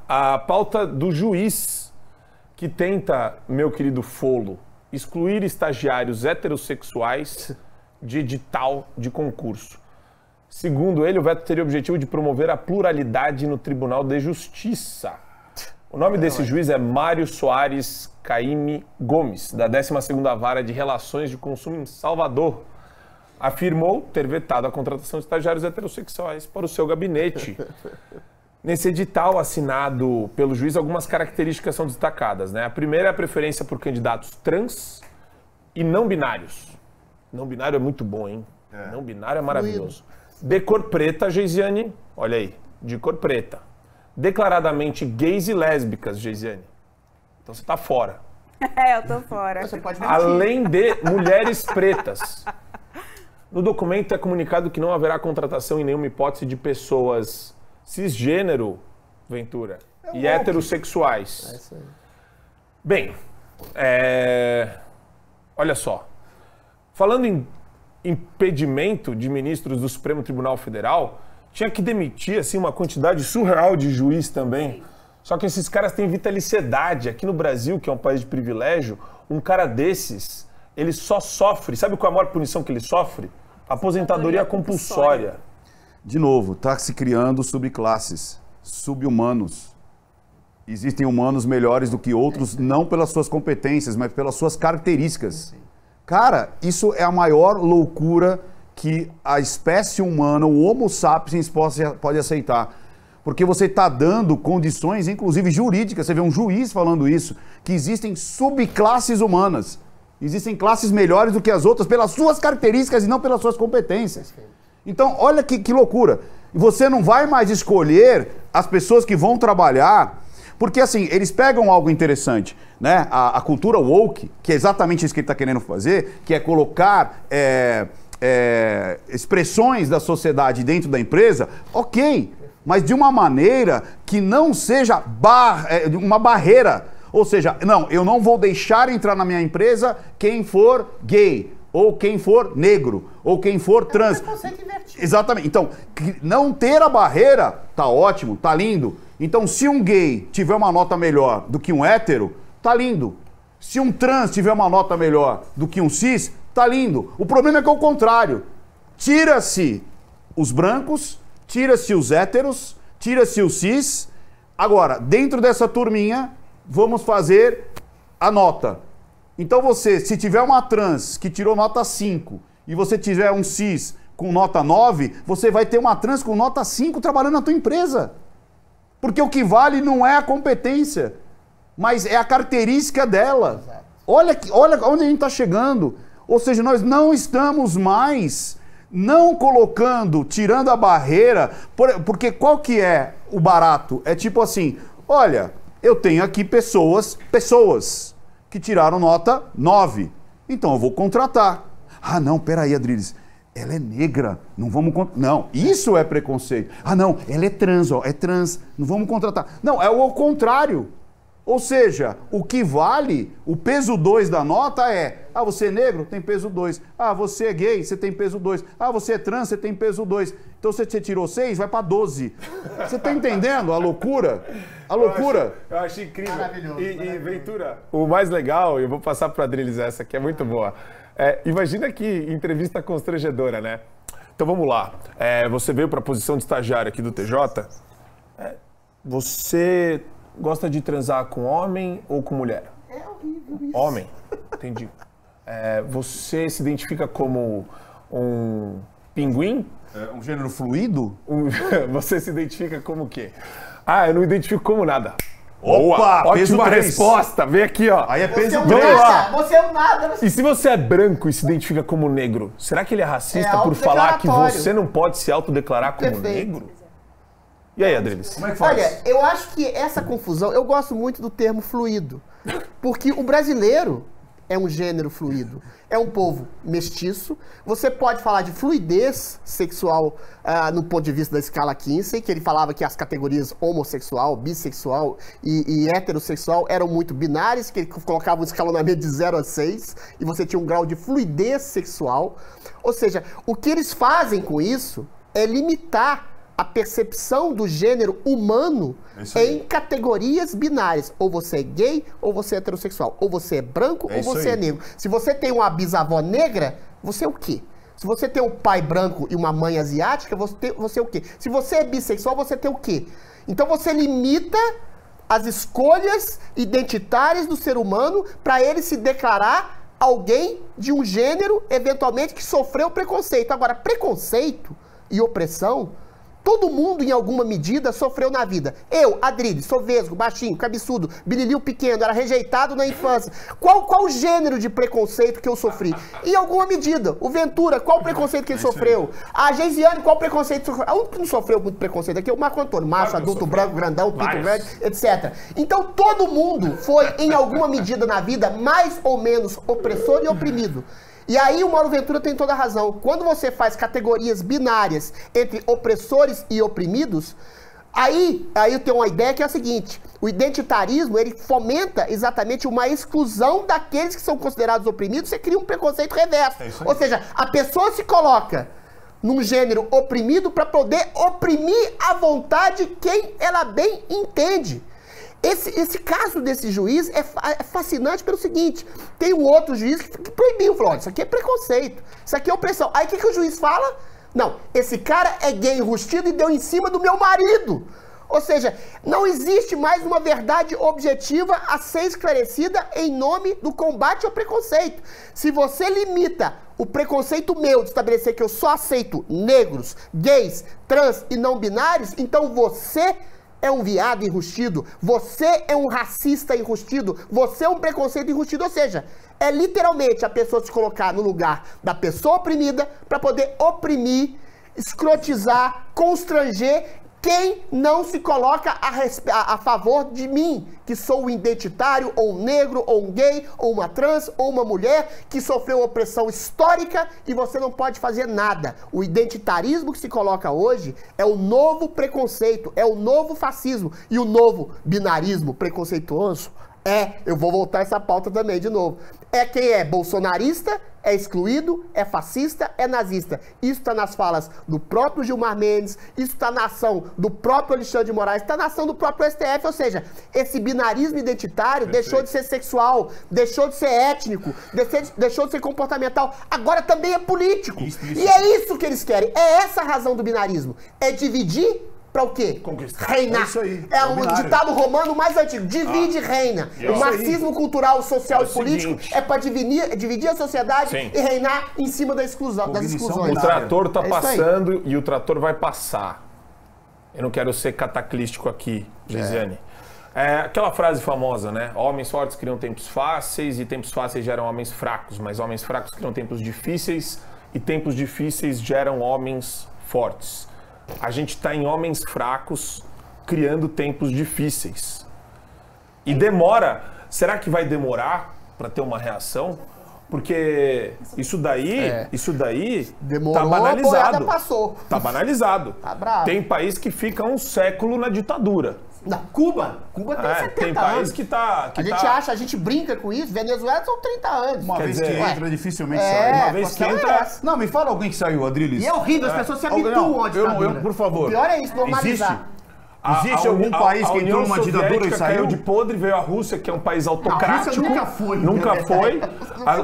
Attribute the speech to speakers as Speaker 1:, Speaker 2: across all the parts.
Speaker 1: A pauta do juiz que tenta, meu querido Folo, excluir estagiários heterossexuais de edital de concurso. Segundo ele, o veto teria o objetivo de promover a pluralidade no Tribunal de Justiça. O nome desse juiz é Mário Soares Caime Gomes, da 12ª Vara de Relações de Consumo em Salvador. Afirmou ter vetado a contratação de estagiários heterossexuais para o seu gabinete. Nesse edital assinado pelo juiz, algumas características são destacadas, né? A primeira é a preferência por candidatos trans e não binários. Não binário é muito bom, hein? Não binário é maravilhoso. De cor preta, Geisiane, olha aí, de cor preta. Declaradamente gays e lésbicas, Geisiane. Então você tá fora.
Speaker 2: É, eu tô fora.
Speaker 3: Você pode mentir.
Speaker 1: Além de mulheres pretas. No documento é comunicado que não haverá contratação em nenhuma hipótese de pessoas cisgênero, Ventura, e heterossexuais.
Speaker 3: É isso aí.
Speaker 1: Bem, olha só. Falando em impedimento de ministros do Supremo Tribunal Federal, tinha que demitir assim, uma quantidade surreal de juiz também. Só que esses caras têm vitaliciedade. Aqui no Brasil, que é um país de privilégio, um cara desses, ele só sofre. Sabe qual é a maior punição que ele sofre? Aposentadoria compulsória.
Speaker 4: De novo, está se criando subclasses, sub-humanos. Existem humanos melhores do que outros, não pelas suas competências, mas pelas suas características. Cara, isso é a maior loucura que a espécie humana, o Homo sapiens, pode aceitar. Porque você está dando condições, inclusive jurídicas, você vê um juiz falando isso, que existem subclasses humanas. Existem classes melhores do que as outras pelas suas características e não pelas suas competências. Então, olha que loucura. Você não vai mais escolher as pessoas que vão trabalhar, porque assim, eles pegam algo interessante, né? A cultura woke, que é exatamente isso que ele está querendo fazer, que é colocar expressões da sociedade dentro da empresa, ok, mas de uma maneira que não seja uma barreira. Ou seja, não, eu não vou deixar entrar na minha empresa quem for gay, ou quem for negro, ou quem for trans. Exatamente. Então, não ter a barreira, tá ótimo, tá lindo. Então, se um gay tiver uma nota melhor do que um hétero, tá lindo. Se um trans tiver uma nota melhor do que um cis, tá lindo. O problema é que é o contrário. Tira-se os brancos, tira-se os héteros, tira-se os cis. Agora, dentro dessa turminha, vamos fazer a nota. Então você, se tiver uma trans que tirou nota 5 e você tiver um cis com nota 9, você vai ter uma trans com nota 5 trabalhando na tua empresa. Porque o que vale não é a competência, mas é a característica dela. Olha onde a gente está chegando. Ou seja, nós não estamos mais não colocando, tirando a barreira, porque qual que é o barato? É tipo assim, olha, eu tenho aqui pessoas que tiraram nota 9. Então eu vou contratar. Ah, não, peraí, Adriles. Ela é negra, não vamos contratar. Não, isso é preconceito. Ah, não, ela é trans, é trans, não vamos contratar. Não, é o contrário. Ou seja, o que vale, o peso 2 da nota é, ah, você é negro? Tem peso 2. Ah, você é gay? Você tem peso 2. Ah, você é trans? Você tem peso 2. Então, se você tirou 6, vai para 12. Você tá entendendo a loucura? A loucura.
Speaker 1: Eu acho incrível.
Speaker 3: Maravilhoso.
Speaker 1: E Ventura, o mais legal, eu vou passar para a Adriles essa, que é muito boa. Imagina que entrevista constrangedora, né? Então, vamos lá. Você veio para a posição de estagiário aqui do TJ. Você gosta de transar com homem ou com mulher?
Speaker 3: É horrível isso.
Speaker 1: Homem, entendi. Você se identifica como um pinguim?
Speaker 4: Um gênero fluido?
Speaker 1: Você se identifica como o quê? Ah, eu não identifico como nada.
Speaker 4: Opa,
Speaker 1: Boa,
Speaker 4: peso
Speaker 1: ótima
Speaker 4: 3.
Speaker 1: resposta. Vem aqui, ó.
Speaker 4: Aí é peso
Speaker 3: Você
Speaker 4: 3.
Speaker 3: é um nada, você é um nada.
Speaker 1: E se você é branco e se identifica como negro, será que ele é racista por falar que
Speaker 3: autodeclaratório.
Speaker 1: você não pode se autodeclarar como
Speaker 3: Perfeito.
Speaker 1: negro? E aí, Adriles?
Speaker 4: Como é que faz?
Speaker 3: Olha, eu acho que essa confusão, eu gosto muito do termo fluido, porque o brasileiro é um gênero fluido, é um povo mestiço. Você pode falar de fluidez sexual no ponto de vista da escala Kinsey, que ele falava que as categorias homossexual, bissexual e heterossexual eram muito binárias, que ele colocava um escalonamento de 0 a 6, e você tinha um grau de fluidez sexual. Ou seja, o que eles fazem com isso é limitar a percepção do gênero humano em categorias binárias. Ou você é gay, ou você é heterossexual. Ou você é branco, ou você é negro. Se você tem uma bisavó negra, você é o quê? Se você tem um pai branco e uma mãe asiática, você é o quê? Se você é bissexual, você tem o quê? Então você limita as escolhas identitárias do ser humano para ele se declarar alguém de um gênero, eventualmente, que sofreu preconceito. Agora, preconceito e opressão, todo mundo, em alguma medida, sofreu na vida. Eu, Adrilho, sou vesgo, baixinho, cabeçudo, bililio pequeno, era rejeitado na infância. Qual o gênero de preconceito que eu sofri? Em alguma medida. O Ventura, qual o preconceito que ele sofreu? A Geisiane, qual o preconceito que sofreu? A única que não sofreu muito preconceito aqui é o Marco Antônio, macho, adulto, branco, grandão, pinto grande, etc. Então, todo mundo foi, em alguma medida na vida, mais ou menos opressor e oprimido. E aí o Mauro Ventura tem toda a razão. Quando você faz categorias binárias entre opressores e oprimidos, aí eu tenho uma ideia que é a seguinte: o identitarismo, ele fomenta exatamente uma exclusão daqueles que são considerados oprimidos, você cria um preconceito reverso. Ou seja, a pessoa se coloca num gênero oprimido para poder oprimir à vontade quem ela bem entende. Esse caso desse juiz é fascinante pelo seguinte: tem um outro juiz que proibiu, falou, olha, isso aqui é preconceito, isso aqui é opressão. Aí o que o juiz fala? Não, esse cara é gay enrustido e deu em cima do meu marido. Ou seja, não existe mais uma verdade objetiva a ser esclarecida em nome do combate ao preconceito. Se você limita o preconceito meu de estabelecer que eu só aceito negros, gays, trans e não binários, então você é um viado enrustido, você é um racista enrustido, você é um preconceito enrustido. Ou seja, é literalmente a pessoa se colocar no lugar da pessoa oprimida para poder oprimir, escrotizar, constranger quem não se coloca a favor de mim, que sou um identitário, ou um negro, ou um gay, ou uma trans, ou uma mulher que sofreu opressão histórica e você não pode fazer nada. O identitarismo que se coloca hoje é o novo preconceito, é o novo fascismo. E o novo binarismo preconceituoso eu vou voltar essa pauta também de novo, é quem é bolsonarista, é excluído, é fascista, é nazista. Isso está nas falas do próprio Gilmar Mendes, isso está na ação do próprio Alexandre de Moraes, está na ação do próprio STF. Ou seja, esse binarismo identitário deixou de ser sexual, deixou de ser étnico, deixou de ser comportamental, agora também é político. E é isso que eles querem, é essa a razão do binarismo, é dividir para o quê?
Speaker 1: Conquistar.
Speaker 3: Reinar.
Speaker 4: É isso aí.
Speaker 3: É um ditado romano mais antigo. Divide e reina. O marxismo cultural, social e político é para dividir a sociedade e reinar em cima da exclusão, das exclusões.
Speaker 1: O trator está passando e o trator vai passar. Eu não quero ser cataclístico aqui, Geisiane. É aquela frase famosa, né? Homens fortes criam tempos fáceis e tempos fáceis geram homens fracos, mas homens fracos criam tempos difíceis e tempos difíceis geram homens fortes. A gente está em homens fracos criando tempos difíceis. E demora. Será que vai demorar para ter uma reação? Porque isso daí
Speaker 3: demorou,
Speaker 1: tá banalizado.
Speaker 3: A boiada passou.
Speaker 1: Tá banalizado.
Speaker 3: Tá bravo.
Speaker 1: Tem país que fica um século na ditadura.
Speaker 3: Não, Cuba tem 70
Speaker 1: tem
Speaker 3: anos.
Speaker 1: país que tá...
Speaker 3: A gente brinca com isso, Venezuela são 30 anos.
Speaker 4: Uma vez que entra, dificilmente
Speaker 3: É,
Speaker 4: sai.
Speaker 1: Uma vez que entra...
Speaker 4: Não, me fala alguém que saiu, Adriles.
Speaker 3: E é horrível, as pessoas se habituam à ditadura.
Speaker 4: Por favor.
Speaker 3: O pior é isso, normalizar.
Speaker 4: Existe algum país que entrou numa ditadura e saiu?
Speaker 1: Caiu de podre, veio a Rússia, que é um país autocrático.
Speaker 3: Não, a Rússia nunca foi.
Speaker 1: Nunca foi.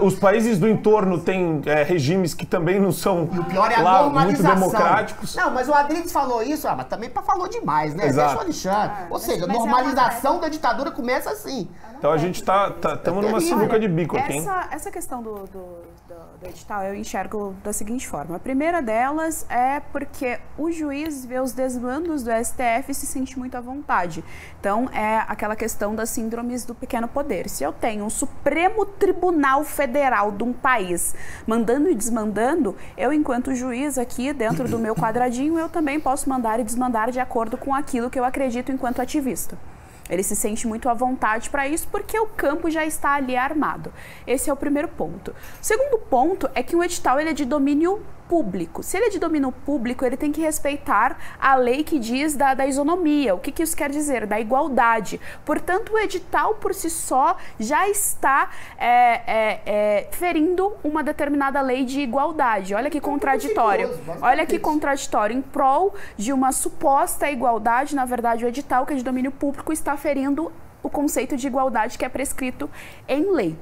Speaker 1: Os países do entorno têm regimes que também não são
Speaker 3: E o pior é a
Speaker 1: lá,
Speaker 3: normalização.
Speaker 1: muito democráticos.
Speaker 3: Não, mas o Adriles falou isso, mas também falou demais, né?
Speaker 1: Exato.
Speaker 3: Deixa o Alexandre. Ou seja, a
Speaker 2: mas
Speaker 3: normalização da ditadura começa assim.
Speaker 1: Então a gente estamos numa sinuca de bico aqui, hein?
Speaker 2: Essa questão do edital eu enxergo da seguinte forma. A primeira delas é porque o juiz vê os desmandos do STF e se sente muito à vontade. Então, é aquela questão das síndromes do pequeno poder. Se eu tenho um Supremo Tribunal Federal de um país mandando e desmandando, eu, enquanto juiz aqui, dentro do meu quadradinho, eu também posso mandar e desmandar de acordo com aquilo que eu acredito enquanto ativista. Ele se sente muito à vontade para isso porque o campo já está ali armado. Esse é o primeiro ponto. O segundo ponto é que um edital ele é de domínio público. Se ele é de domínio público, ele tem que respeitar a lei que diz da isonomia. O que isso quer dizer? Da igualdade. Portanto, o edital por si só já está ferindo uma determinada lei de igualdade. Olha que contraditório. Olha que contraditório. Em prol de uma suposta igualdade, na verdade, o edital que é de domínio público está ferindo o conceito de igualdade que é prescrito em lei.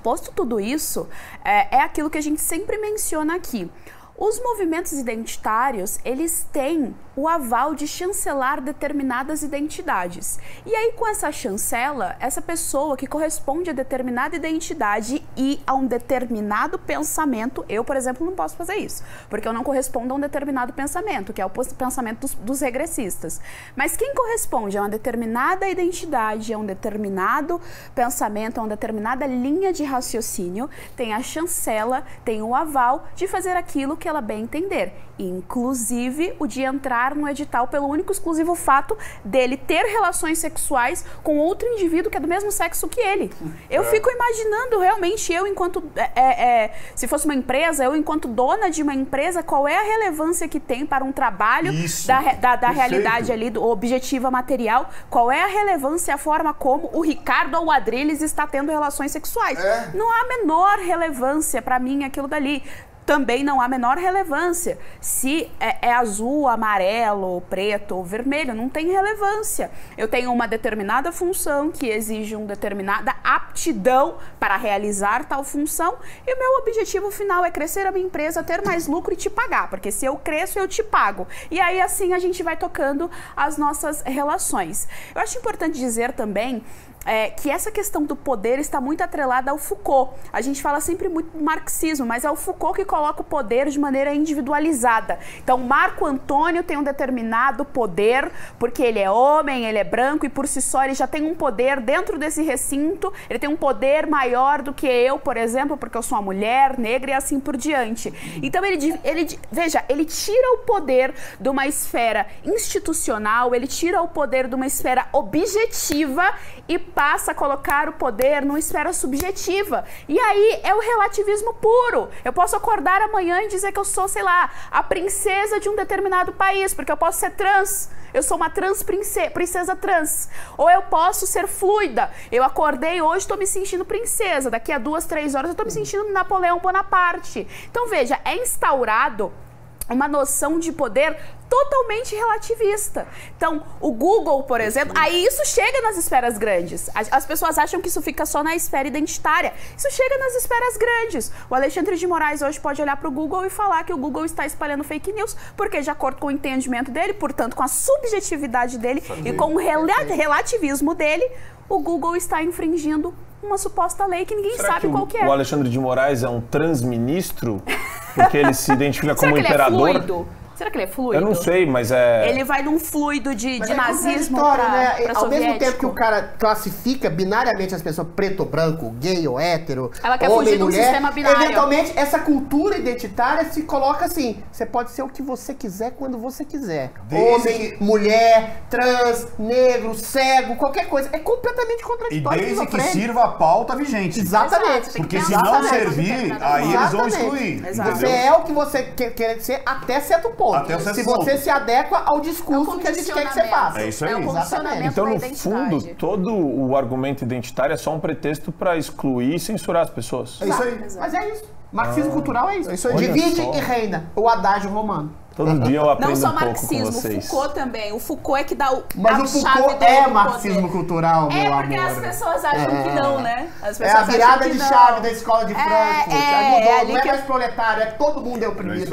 Speaker 2: Posto tudo isso, é aquilo que a gente sempre menciona aqui. Os movimentos identitários, eles têm o aval de chancelar determinadas identidades. E aí, com essa chancela, essa pessoa que corresponde a determinada identidade e a um determinado pensamento, eu, por exemplo, não posso fazer isso, porque eu não correspondo a um determinado pensamento, que é o pensamento dos regressistas. Mas quem corresponde a uma determinada identidade, a um determinado pensamento, a uma determinada linha de raciocínio, tem a chancela, tem o aval de fazer aquilo que ela bem entender, inclusive o de entrar no edital pelo único e exclusivo fato dele ter relações sexuais com outro indivíduo que é do mesmo sexo que ele. Eu fico imaginando realmente, eu enquanto, se fosse uma empresa, eu enquanto dona de uma empresa, qual é a relevância que tem para um trabalho da realidade ali, do objetiva material, qual é a relevância, a forma como o Ricardo ou o Adriles está tendo relações sexuais. Não há a menor relevância para mim aquilo dali. Também não há menor relevância se é azul, amarelo, preto ou vermelho, não tem relevância. Eu tenho uma determinada função que exige uma determinada aptidão para realizar tal função e o meu objetivo final é crescer a minha empresa, ter mais lucro e te pagar, porque se eu cresço, eu te pago. E aí assim a gente vai tocando as nossas relações. Eu acho importante dizer também que essa questão do poder está muito atrelada ao Foucault. A gente fala sempre muito do marxismo, mas é o Foucault que coloca o poder de maneira individualizada. Então, Marco Antônio tem um determinado poder, porque ele é homem, ele é branco, e por si só ele já tem um poder dentro desse recinto, ele tem um poder maior do que eu, por exemplo, porque eu sou uma mulher negra e assim por diante. Então, veja, ele tira o poder de uma esfera institucional, ele tira o poder de uma esfera objetiva e passa a colocar o poder numa esfera subjetiva. E aí é o relativismo puro. Eu posso acordar amanhã e dizer que eu sou, sei lá, a princesa de um determinado país, porque eu posso ser trans. Eu sou uma princesa trans. Ou eu posso ser fluida. Eu acordei hoje, estou me sentindo princesa. Daqui a 2, 3 horas eu estou me sentindo Napoleão Bonaparte. Então veja, é instaurado uma noção de poder totalmente relativista. Então, o Google, por exemplo, aí isso chega nas esferas grandes. As pessoas acham que isso fica só na esfera identitária. Isso chega nas esferas grandes. O Alexandre de Moraes hoje pode olhar para o Google e falar que o Google está espalhando fake news, porque de acordo com o entendimento dele, portanto, com a subjetividade dele e com o relativismo dele, o Google está infringindo uma suposta lei que ninguém sabe qual que é.
Speaker 1: O Alexandre de Moraes é um transministro? Porque ele se identifica como imperador?
Speaker 2: Ele é fluido? Será que ele é fluido?
Speaker 1: Eu não sei, mas é...
Speaker 2: Ele vai num fluido de nazismo
Speaker 3: pra
Speaker 2: Ao
Speaker 3: mesmo tempo que o cara classifica binariamente as pessoas preto ou branco, gay ou hétero,
Speaker 2: ela quer
Speaker 3: homem,
Speaker 2: fugir de um
Speaker 3: mulher,
Speaker 2: sistema binário.
Speaker 3: Eventualmente, essa cultura identitária se coloca assim, você pode ser o que você quiser quando você quiser. Homem, mulher, trans, negro, cego, qualquer coisa. É completamente contraditório.
Speaker 4: E desde que sirva a pauta vigente.
Speaker 3: Exatamente.
Speaker 4: Porque se não servir, aí eles vão excluir.
Speaker 3: Você é o que você quer ser até certo ponto. Se você se adequa ao discurso que a gente quer que você faça.
Speaker 4: É isso aí.
Speaker 1: Então, no fundo, todo o argumento identitário é só um pretexto para excluir e censurar as pessoas.
Speaker 3: É isso aí. Mas é isso. Marxismo cultural é isso.
Speaker 4: É isso aí.
Speaker 3: Divide e reina. O adágio romano.
Speaker 1: Todo dia eu aprendo
Speaker 2: não só
Speaker 1: um pouco
Speaker 2: marxismo,
Speaker 1: com vocês.
Speaker 2: O Foucault também. O Foucault é que dá
Speaker 3: Mas o Foucault é marxismo cultural, meu amor.
Speaker 2: É porque as pessoas acham que não, né? As
Speaker 3: É a virada de
Speaker 2: não.
Speaker 3: chave da escola de Frankfurt. Mudou,
Speaker 2: ali
Speaker 3: não é
Speaker 2: que
Speaker 3: mais proletário, é todo mundo é oprimido.